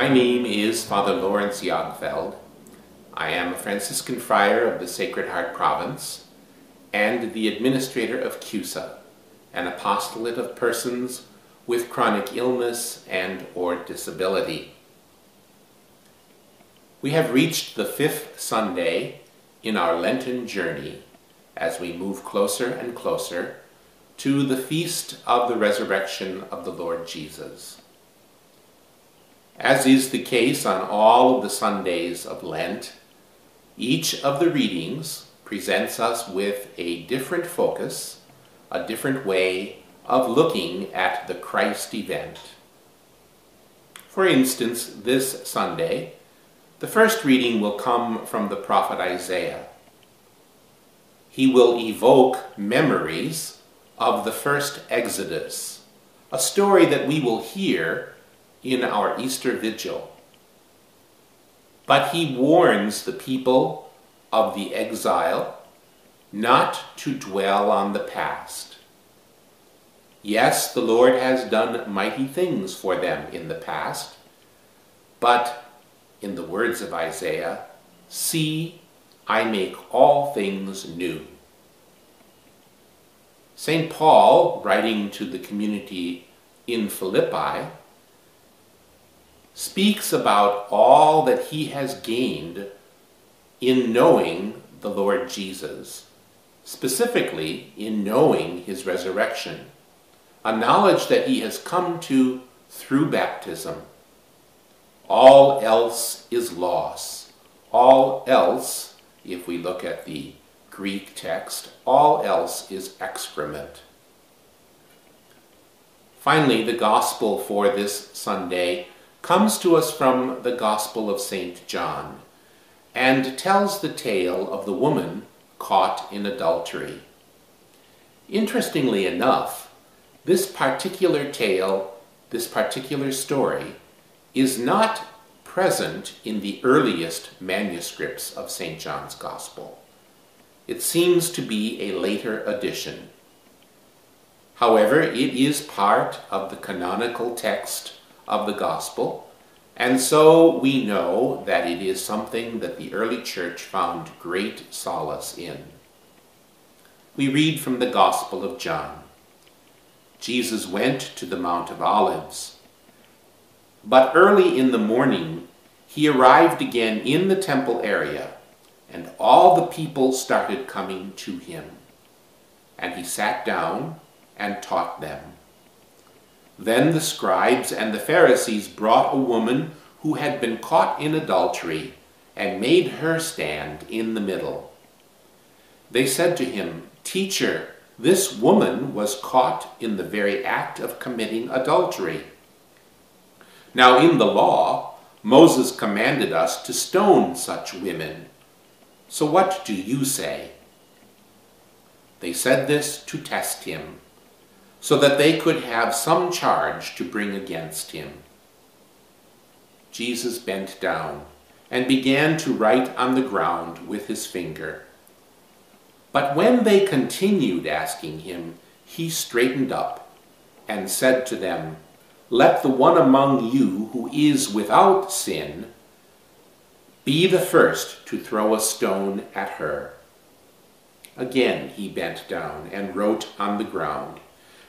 My name is Father Lawrence Jagfeld. I am a Franciscan friar of the Sacred Heart Province and the administrator of CUSA, an apostolate of persons with chronic illness and or disability. We have reached the 5th Sunday in our Lenten journey as we move closer and closer to the feast of the resurrection of the Lord Jesus. As is the case on all of the Sundays of Lent, each of the readings presents us with a different focus, a different way of looking at the Christ event. For instance, this Sunday, the first reading will come from the prophet Isaiah. He will evoke memories of the first Exodus, a story that we will hear in our Easter Vigil. But he warns the people of the exile not to dwell on the past. Yes, the Lord has done mighty things for them in the past, but in the words of Isaiah, "See, I make all things new." St. Paul, writing to the community in Philippi, speaks about all that he has gained in knowing the Lord Jesus, specifically in knowing his resurrection, a knowledge that he has come to through baptism. All else is loss. All else, if we look at the Greek text, all else is excrement. Finally, the gospel for this Sunday comes to us from the Gospel of St. John and tells the tale of the woman caught in adultery. Interestingly enough, this particular tale, this particular story, is not present in the earliest manuscripts of St. John's Gospel. It seems to be a later addition. However, it is part of the canonical text of the Gospel, and so we know that it is something that the early church found great solace in. We read from the Gospel of John. Jesus went to the Mount of Olives, but early in the morning he arrived again in the temple area, and all the people started coming to him, and he sat down and taught them. Then the scribes and the Pharisees brought a woman who had been caught in adultery and made her stand in the middle. They said to him, "Teacher, this woman was caught in the very act of committing adultery. Now in the law, Moses commanded us to stone such women. So what do you say?" They said this to test him, so that they could have some charge to bring against him. Jesus bent down and began to write on the ground with his finger. But when they continued asking him, he straightened up and said to them, "Let the one among you who is without sin be the first to throw a stone at her." Again he bent down and wrote on the ground,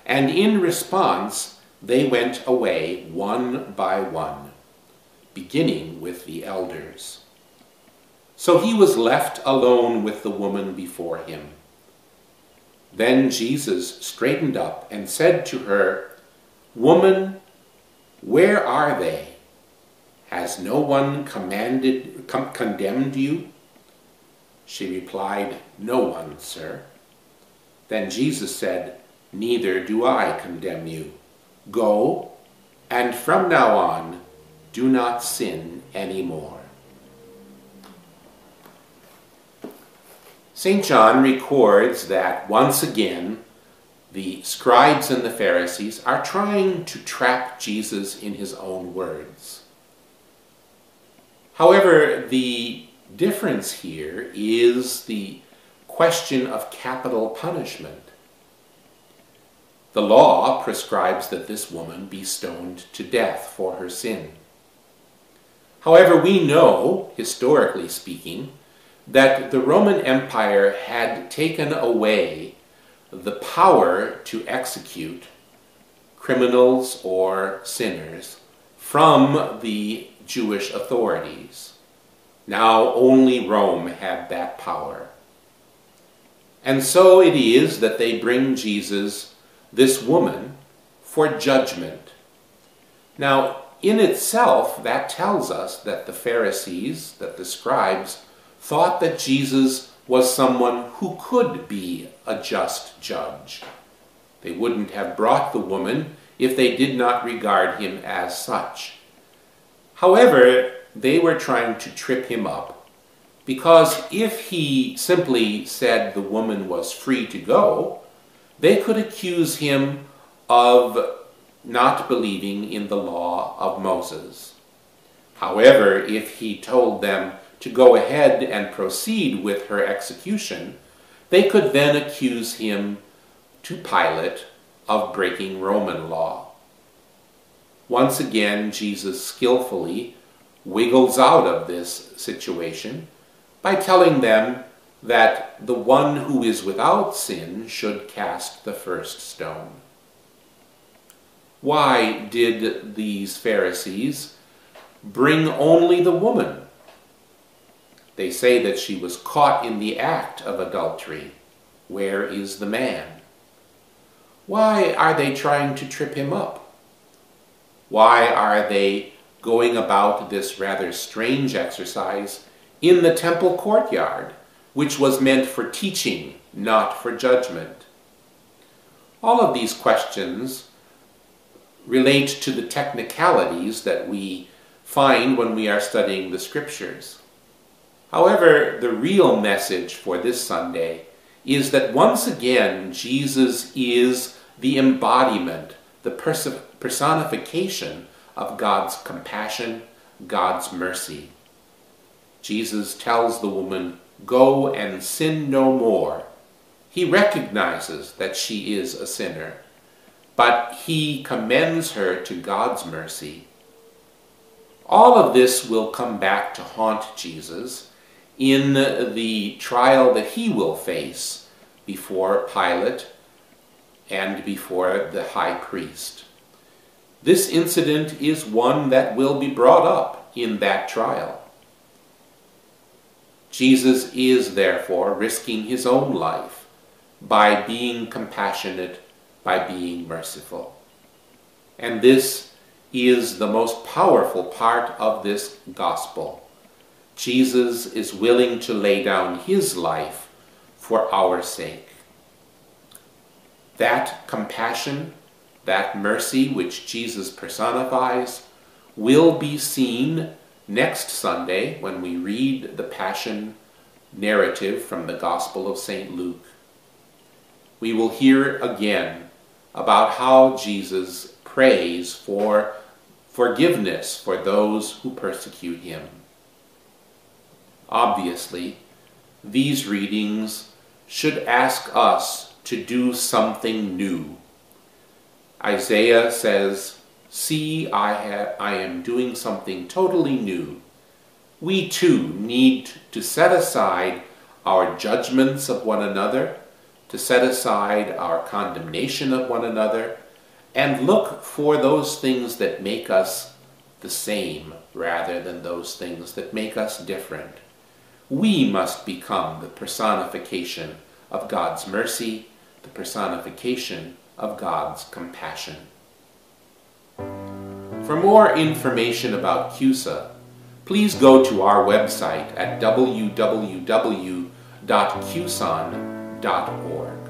and in response they went away one by one, beginning with the elders. So he was left alone with the woman before him. Then Jesus straightened up and said to her, "Woman, where are they? Has no one condemned you?" She replied, "No one, sir." Then Jesus said, "Neither do I condemn you. Go, and from now on, do not sin anymore." St. John records that once again, the scribes and the Pharisees are trying to trap Jesus in his own words. However, the difference here is the question of capital punishment. The law prescribes that this woman be stoned to death for her sin. However, we know, historically speaking, that the Roman Empire had taken away the power to execute criminals or sinners from the Jewish authorities. Now only Rome had that power. And so it is that they bring Jesus, this woman, for judgment. Now, in itself, that tells us that the Pharisees, that the scribes, thought that Jesus was someone who could be a just judge. They wouldn't have brought the woman if they did not regard him as such. However, they were trying to trip him up, because if he simply said the woman was free to go, they could accuse him of not believing in the law of Moses. However, if he told them to go ahead and proceed with her execution, they could then accuse him to Pilate of breaking Roman law. Once again, Jesus skillfully wiggles out of this situation by telling them that the one who is without sin should cast the first stone. Why did these Pharisees bring only the woman? They say that she was caught in the act of adultery. Where is the man? Why are they trying to trip him up? Why are they going about this rather strange exercise in the temple courtyard, which was meant for teaching, not for judgment? All of these questions relate to the technicalities that we find when we are studying the Scriptures. However, the real message for this Sunday is that once again Jesus is the embodiment, the personification of God's compassion, God's mercy. Jesus tells the woman, "Go and sin no more." He recognizes that she is a sinner, but he commends her to God's mercy. All of this will come back to haunt Jesus in the trial that he will face before Pilate and before the high priest. This incident is one that will be brought up in that trial. Jesus is therefore risking his own life by being compassionate, by being merciful. And this is the most powerful part of this gospel. Jesus is willing to lay down his life for our sake. That compassion, that mercy which Jesus personifies, will be seen next Sunday when we read the Passion narrative from the Gospel of St. Luke. We will hear again about how Jesus prays for forgiveness for those who persecute him. Obviously, these readings should ask us to do something new. Isaiah says, "See, I am doing something totally new." We too need to set aside our judgments of one another, to set aside our condemnation of one another, and look for those things that make us the same rather than those things that make us different. We must become the personification of God's mercy, the personification of God's compassion. For more information about CUSA, please go to our website at www.cuson.org.